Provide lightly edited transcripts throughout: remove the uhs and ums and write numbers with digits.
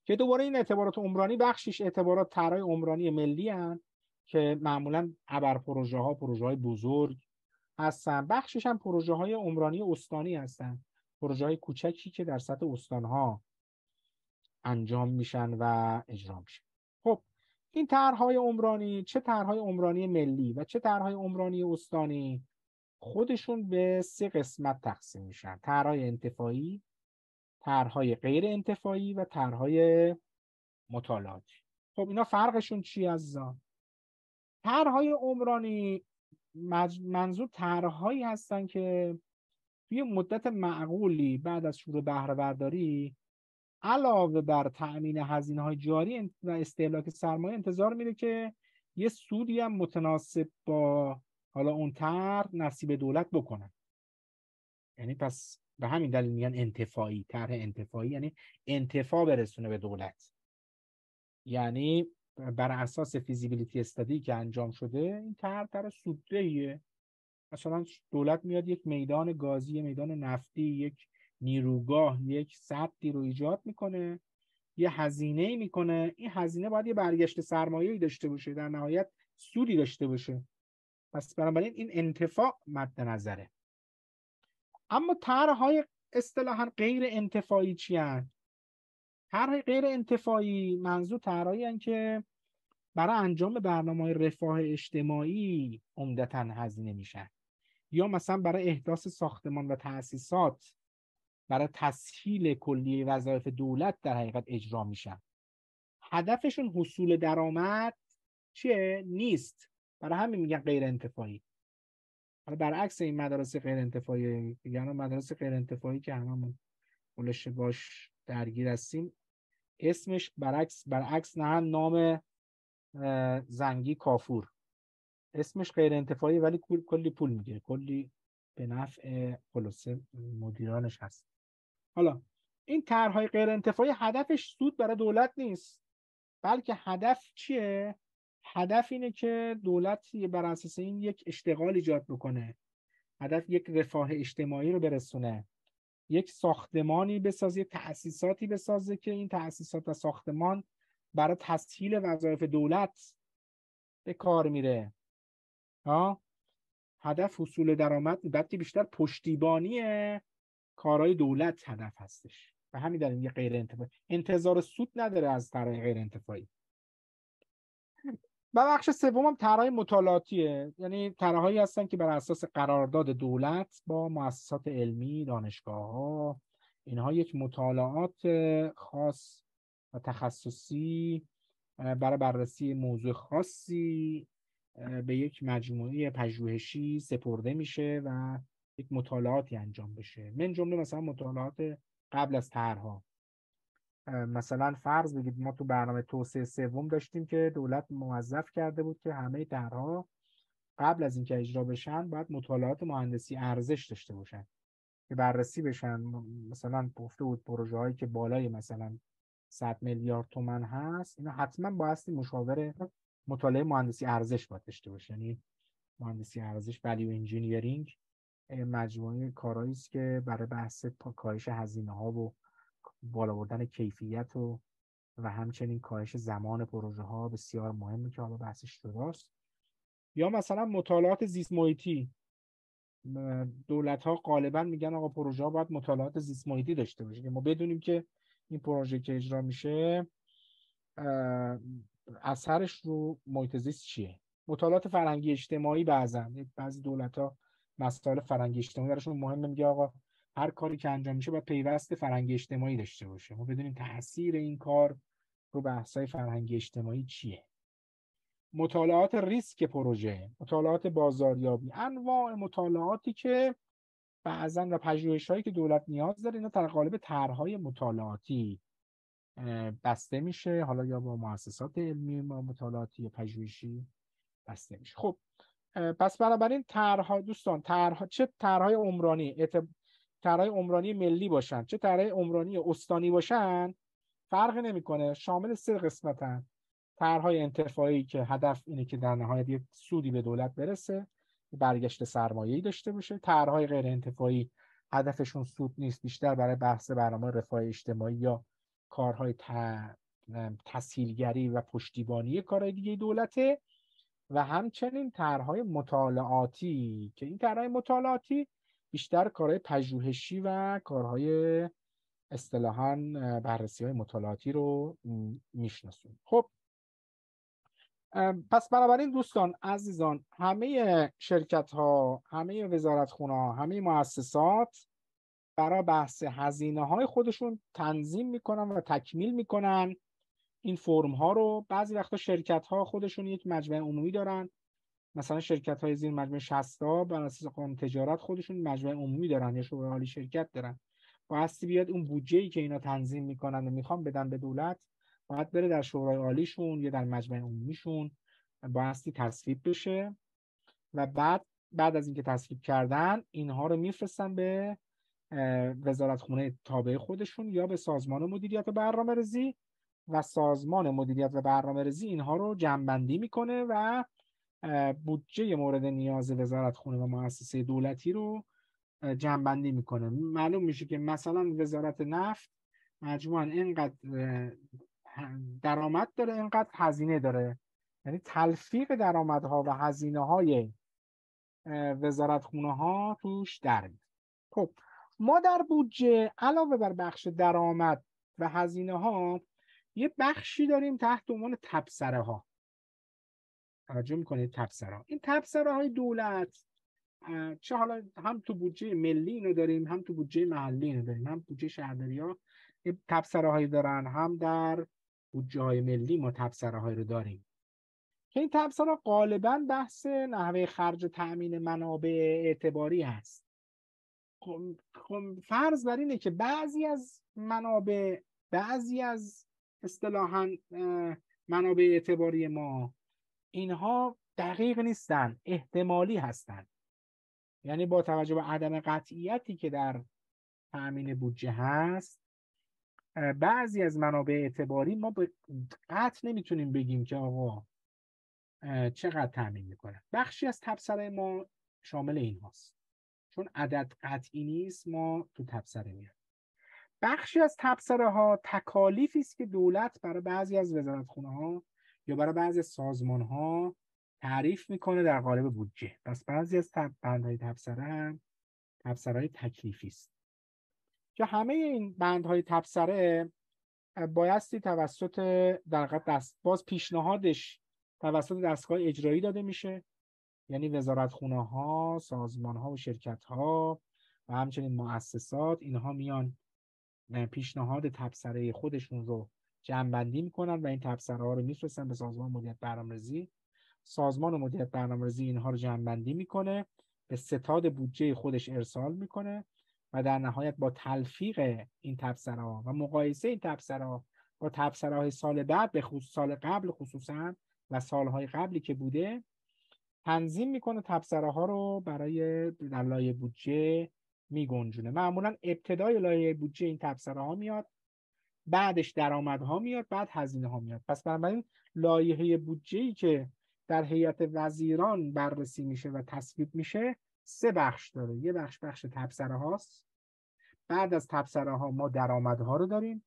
که دوباره این اعتبارات عمرانی بخشش اعتبارات طرحهای عمرانی ملی هستند که معمولا ابر پروژه ها، پروژه های بزرگ هستن. بخشش هم پروژه های عمرانی استانی هستن، پروژه های کوچکی که در سطح استان ها انجام میشن و اجرا میشن. خب این طرحهای عمرانی، چه طرحهای عمرانی ملی و چه طرحهای عمرانی استانی، خودشون به 3 قسمت تقسیم میشن: طرحهای انتفاعی، طرحهای غیر انتفاعی و طرحهای مطالعاتی. خب اینا فرقشون چی عزیزان؟ طرحهای عمرانی منظور طرحهایی هستن که توی مدت معقولی بعد از شروع بهره برداری علاوه بر تأمین هزینه‌های جاری و استهلاک سرمایه انتظار میره که یه سودی هم متناسب با حالا اون طرح نصیب دولت بکنن. یعنی پس به همین دلیل میگن انتفاعی. طرح انتفاعی یعنی انتفاع برسونه به دولت، یعنی بر اساس فیزیبیلیتی استادی که انجام شده این طرح سوددهیه. مثلا دولت میاد یک میدان گازی، یک میدان نفتی، یک نیروگاه، یک سدی رو ایجاد میکنه، یه هزینه میکنه، این هزینه باید یه برگشت سرمایه‌ای داشته باشه، در نهایت سودی داشته باشه. پس بنابراین این انتفاع مد نظره. اما طرح‌های اصطلاحاً غیر انتفاعی چی هستند؟ طرح غیر انتفاعی منظور طرحی هستند که برای انجام برنامه‌های رفاه اجتماعی عمدتاً هزینه میشن، یا مثلا برای احداث ساختمان و تأسیسات برای تسهیل کلیه وظایف دولت در حقیقت اجرا میشن. هدفشون حصول درآمد چیه؟ نیست. برای همین میگن غیر انتفاعی. حالا برعکس این مدارس غیر انتفاعی، یعنی مدارس غیر انتفاعی که هممون مولش باش درگیر هستیم، اسمش برعکس نه نام زنگی کافور، اسمش غیر انتفاعی ولی کلی پول میگیره، کلی به نفع خلاصه مدیرانش هست. حالا این طرحهای غیر انتفاعی هدفش سود برای دولت نیست، بلکه هدف چیه؟ هدف اینه که دولت بر اساس این یک اشتغال ایجاد بکنه، هدف یک رفاه اجتماعی رو برسونه، یک ساختمانی بسازه، یک تأسیساتی بسازه که این تأسیسات و ساختمان برای تسهیل وظایف دولت به کار میره. هدف حصول درآمد، بلکه بیشتر پشتیبانی کارهای دولت هدف هستش. و همین در این غیر انتفاعی انتظار سود نداره از طرح غیر انتفاعی. و بخش سوم هم طرحهای مطالعاتیه، یعنی طرحهایی هستن که بر اساس قرارداد دولت با مؤسسات علمی، دانشگاه‌ها، اینها یک مطالعات خاص و تخصصی برای بررسی موضوع خاصی به یک مجموعه پژوهشی سپرده میشه و یک مطالعاتی انجام بشه. من جمله مثلا مطالعات قبل از طرحها. مثلا فرض بگید ما تو برنامه توسعه سوم داشتیم که دولت موظف کرده بود که همه طرحها قبل از اینکه اجرا بشن باید مطالعات مهندسی ارزش داشته باشن که بررسی بشن. مثلا گفته بود پروژه هایی که بالای مثلا 100 میلیارد تومان هست اینا حتما بایستی مشاور مطالعه مهندسی ارزش باید داشته باشه. یعنی مهندسی ارزش ولیو انجینیرینگ مجموعه کارهایی است که برای بحث کاهش هزینه ها و بالا بردن کیفیت و همچنین کاهش زمان پروژه ها بسیار مهمه که حالا بحثش جداست. یا مثلا مطالعات زیست محیطی، دولت ها غالبا میگن آقا پروژه ها باید مطالعات زیست محیطی داشته باشه که ما بدونیم که این پروژه که اجرا میشه اثرش رو محیط زیست چیه. مطالعات فرهنگی اجتماعی، بعضی دولت ها مسائل فرهنگی اجتماعی درشون مهمه، میگه آقا هر کاری که انجام میشه باید پیوست فرهنگی اجتماعی داشته باشه، ما بدونیم تاثیر این کار رو بحث‌های فرهنگی اجتماعی چیه. مطالعات ریسک پروژه، مطالعات بازاریابی، انواع مطالعاتی که بعضا و پژوهش‌هایی که دولت نیاز داره اینا در قالب طرح‌های مطالعاتی بسته میشه، حالا یا با مؤسسات علمی مطالعاتی یا پژوهشی بسته میشه. خب پس بنابراین طرح‌ها دوستان، چه طرح‌های عمرانی طرح‌های عمرانی ملی باشن چه طرح‌های عمرانی استانی باشن فرق نمیکنه، شامل 3 قسمتن: طرح‌های انتفاعی که هدف اینه که در نهایت یک سودی به دولت برسه، برگشت سرمایه‌ای داشته باشه. طرح‌های غیر انتفاعی هدفشون سود نیست، بیشتر برای بحث برنامه رفاه اجتماعی یا کارهای تسهیلگری و پشتیبانی کارهای دیگه دولته و همچنین طرحهای مطالعاتی که این طرحهای مطالعاتی بیشتر کارهای پژوهشی و کارهای اصطلاحاً بررسی‌های مطالعاتی رو میشناسیم. خب پس بنابراین دوستان عزیزان، همه شرکت‌ها، همه وزارتخونه‌ها، همه مؤسسات برای بحث هزینه‌های خودشون تنظیم میکنن و تکمیل میکنن این فرم‌ها رو. بعضی وقتا شرکت‌ها خودشون یک مجمع عمومی دارن، مثلا شرکت‌های زیر مجموعه 60 تا بر اساس قانون تجارت خودشون مجمع عمومی دارن یا شورای عالی شرکت دارن. بایستی بیاد اون بودجه‌ای که اینا تنظیم میکنن و میخوان بدن به دولت، باید بره در شورای عالیشون یا در مجمع عمومیشون بایستی تصویب بشه و بعد از اینکه تصویب کردن اینها رو میفرستن به وزارتخونه تابع خودشون یا به سازمان مدیریت و برنامه‌ریزی و سازمان مدیریت و برنامه‌ریزی اینها رو جمع‌بندی میکنه و بودجه مورد نیاز وزارتخونه و مؤسسه دولتی رو جمع‌بندی میکنه. معلوم میشه که مثلا وزارت نفت مجموعاً اینقدر درآمد داره، اینقدر هزینه داره، یعنی تلفیق درآمدها و هزینه‌های وزارتخونه‌ها توش در میاد. خب ما در بودجه علاوه بر بخش درآمد و هزینه‌ها یه بخشی داریم تحت عنوان تبصره‌ها. توجه میکنید تبصره‌ها، این تبصره‌های دولت چه حالا هم تو بودجه ملی اینو داریم، هم تو بودجه محلی اینو داریم، هم بودجه شهرداری‌ها یه تبصره‌هایی دارن، هم در بودجه‌های ملی ما تبصره‌هایی رو داریم که این تبصره غالباً بحث نحوه خرج و تأمین منابع اعتباری هست. خب فرض بر اینه که بعضی از منابع، بعضی از اصطلاحاً منابع اعتباری ما اینها دقیق نیستن، احتمالی هستن. یعنی با توجه به عدم قطعیتی که در تأمین بودجه هست، بعضی از منابع اعتباری ما به قطع نمیتونیم بگیم که آقا چقدر تأمین میکنه. بخشی از تبصره ما شامل این هاست، چون عدد قطعی نیست ما تو تبصره میاد. بخشی از تبصره ها تکالیفی است که دولت برای بعضی از وزارتخونه ها یا برای بعضی از سازمان ها تعریف میکنه در قالب بودجه. پس بعضی از بندهای تبصره هم تبصره های تکلیفی است که همه این بندهای تبصره بایستی توسط در باز پیشنهادش توسط دستگاه اجرایی داده میشه، یعنی وزارتخونه ها، سازمان ها و شرکت ها و همچنین مؤسسات، اینها میان پیشنهاد تبصره خودشون رو جمع‌بندی میکنن و این تبصره ها رو میفرستن به سازمان مدیریت برنامه‌ریزی. سازمان مدیریت برنامه‌ریزی اینها رو جمع‌بندی میکنه، به ستاد بودجه خودش ارسال میکنه و در نهایت با تلفیق این تبصره ها و مقایسه این تبصره ها با تبصره های سال بعد، به خصوص سال قبل خصوصا و سالهای قبلی که بوده، تنظیم میکنه تبصره ها رو برای در لایحه بودجه میگنجونه. معمولا ابتدای لایحه بودجه این تبصره ها میاد، بعدش درآمدها میاد، بعد هزینه ها میاد. پس بنابراین لایحه بودجه‌ای که در هیئت وزیران بررسی میشه و تصویب میشه 3 بخش داره. یه بخش تبصره هاست، بعد از تبصره ها ما درآمدها رو داریم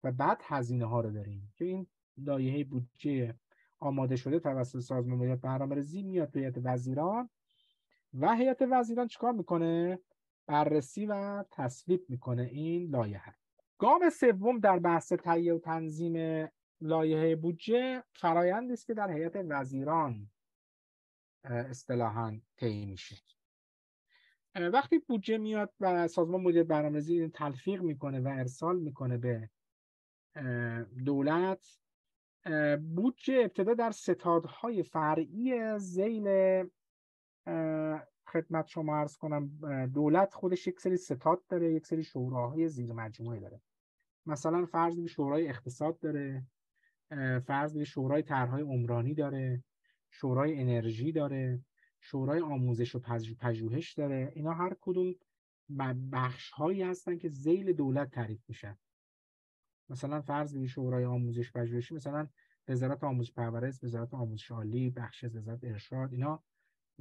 و بعد هزینه ها رو داریم که این لایحه بودجه آماده شده توسط سازمان مدیریت برنامه‌ریزی میاد به هیئت وزیران و هیئت وزیران چیکار میکنه؟ بررسی و تصویب میکنه این لایحه. گام سوم در بحث تهیه و تنظیم لایحه بودجه فرآیندی است که در هیئت وزیران اصطلاحاً طی میشه. وقتی بودجه میاد و سازمان مدیریت برنامه‌ریزی تلفیق میکنه و ارسال میکنه به دولت، بودجه ابتدا در ستادهای فرعی ذیل خدمت شما عرض کنم، دولت خودش یک سری ستاد داره، یک سری شوراهای زیر مجموعه داره. مثلا فرض کنید شورای اقتصاد داره، فرض کنید شورای طرحهای عمرانی داره، شورای انرژی داره، شورای آموزش و پژوهش داره. اینا هر کدوم بخش هایی هستن که ذیل دولت تعریف میشن. مثلا فرض کنید شورای آموزش پژوهشی، مثلا وزارت آموزش پرورش، وزارت آموزش عالی، بخش از وزارت ارشاد، اینا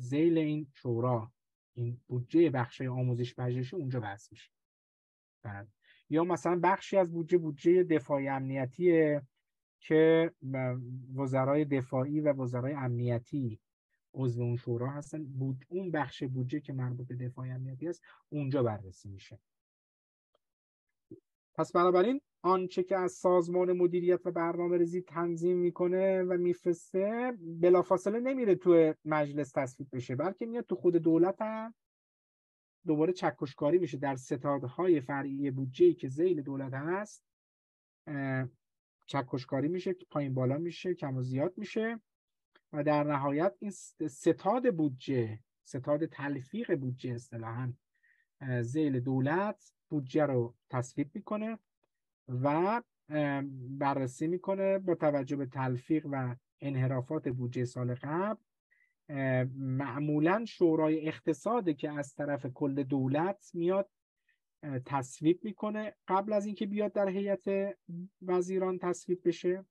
ذیل این شورا این بودجه بخش آموزش پژوهشی اونجا بحث میشه. بعد یا مثلا بخشی از بودجه دفاعی امنیتیه که وزرای دفاعی و وزرای امنیتی عضو اون شورا هستن، اون بخش بودجه که مربوط به دفاعی امنیتی است اونجا بررسی میشه. پس بنابراین آنچه که از سازمان مدیریت و برنامه‌ریزی تنظیم میکنه و میفرسته بلافاصله نمیره تو مجلس تصویب بشه، بلکه میاد تو خود دولت هم دوباره چکشکاری میشه در ستادهای فرعی بودجه‌ای که ذیل دولت هست، چکشکاری میشه، پایین بالا میشه، کم و زیاد میشه و در نهایت این ستاد بودجه، ستاد تلفیق بودجه اصطلاحاً ذیل دولت بودجه رو تصویب میکنه و بررسی میکنه با توجه به تلفیق و انحرافات بودجه سال قبل. معمولاً شورای اقتصاد که از طرف کل دولت میاد تصویب میکنه قبل از اینکه بیاد در هیئت وزیران تصویب بشه.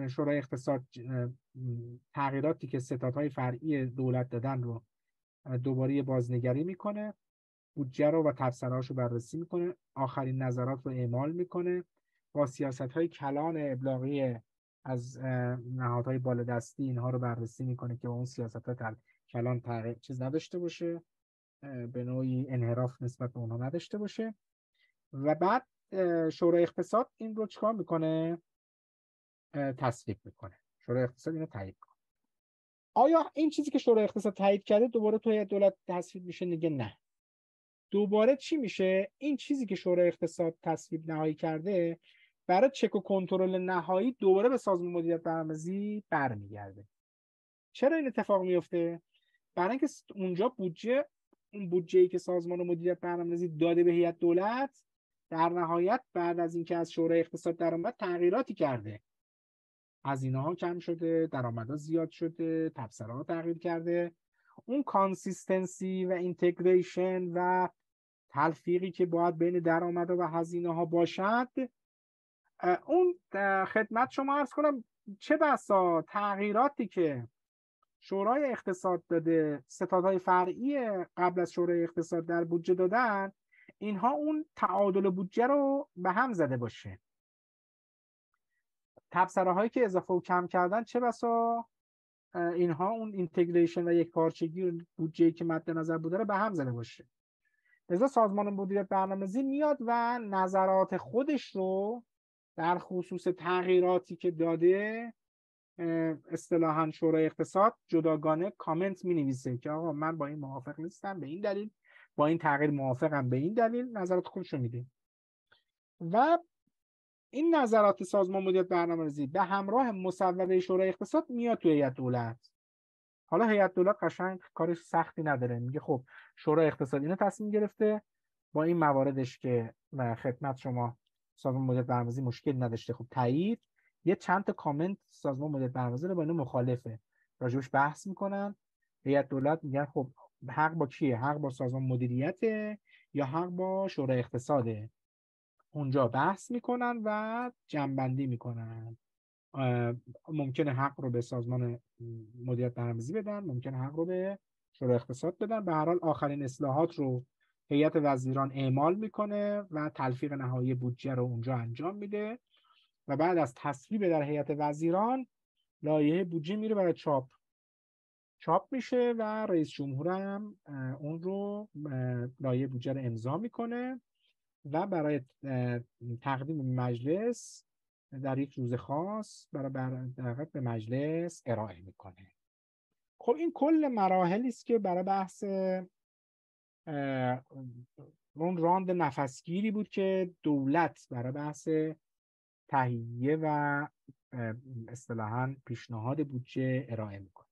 شورای اقتصاد تغییراتی که ستادهای فرعی دولت دادن رو دوباره بازنگری میکنه، بودجه رو و تبصره‌هاش رو بررسی میکنه، آخرین نظرات رو اعمال میکنه، با سیاست‌های کلان ابلاغی از نهادهای بالادستی اینها رو بررسی میکنه که اون سیاست‌ها کلان چیز نداشته باشه، به نوعی انحراف نسبت به اونها نداشته باشه. و بعد شورای اقتصاد این رو چیکار میکنه؟ تصویب میکنه. شورای اقتصاد اینو تایید کنه. آیا این چیزی که شورای اقتصاد تایید کرده دوباره تو هیئت دولت تصویب میشه؟ نگه نه. دوباره چی میشه؟ این چیزی که شورای اقتصاد تصویب نهایی کرده برای چک و کنترل نهایی دوباره به سازمان مدیریت برنامه‌ریزی برمیگرده. چرا این اتفاق میفته؟ برای اینکه اونجا اون بودجه‌ای که سازمان مدیریت برنامه‌ریزی داده به هیئت دولت در نهایت بعد از اینکه از شورای اقتصاد در اومد تغییراتی کرده. هزینه‌ها کم شده، درآمدها زیاد شده، تبصره‌ها تغییر کرده. اون کانسیستنسی و اینتگریشن و تلفیقی که باید بین درآمدها و هزینه‌ها باشد، اون خدمت شما عرض کنم چه بسا تغییراتی که شورای اقتصاد داده، ستادهای فرعی قبل از شورای اقتصاد در بودجه دادن، اینها اون تعادل بودجه رو به هم زده باشه. تبصره هایی که اضافه و کم کردن چه بسا اینها اون اینتگریشن و یک پارچگی بودجه‌ای که مد نظر بوده رو به هم زده باشه. لذا سازمان مدیریت برنامه‌ریزی میاد و نظرات خودش رو در خصوص تغییراتی که داده اصطلاحاً شورای اقتصاد جداگانه کامنت می‌نویسه که آقا من با این موافق نیستم به این دلیل، با این تغییر موافقم به این دلیل، نظرات خودش رو میده. و این نظرات سازمان مدیریت برنامه‌ریزی به همراه مصوبه شورای اقتصاد میاد تو هیئت دولت. حالا هیئت دولت قشنگ کارش سختی نداره، میگه خب شورای اقتصاد اینو تصمیم گرفته، با این مواردش که خدمت شما سازمان مدیریت برنامه‌ریزی مشکل نداشته، خب تایید، یه چند تا کامنت سازمان مدیریت برنامه‌ریزی رو با اینو مخالفه، راجبش بحث میکنن. هیئت دولت میگن خب حق با کیه؟ حق با سازمان مدیریته یا حق با شورای اقتصاده؟ اونجا بحث میکنن و جمع‌بندی میکنن. ممکنه حق رو به سازمان مدیریت برنامه‌ریزی بدن، ممکنه حق رو به شورای اقتصاد بدن. به هر حال آخرین اصلاحات رو هیئت وزیران اعمال میکنه و تلفیق نهایی بودجه رو اونجا انجام میده و بعد از تصویب در هیئت وزیران لایحه بودجه میره برای چاپ میشه و رئیس جمهور هم اون رو لایحه بودجه رو امضا میکنه و برای تقدیم مجلس در یک روز خاص برای به مجلس ارائه میکنه. خب این کل مراحلی است که برای بحث اون راند نفسگیری بود که دولت برای بحث تهیه و اصطلاحاً پیشنهاد بودجه ارائه میکنه.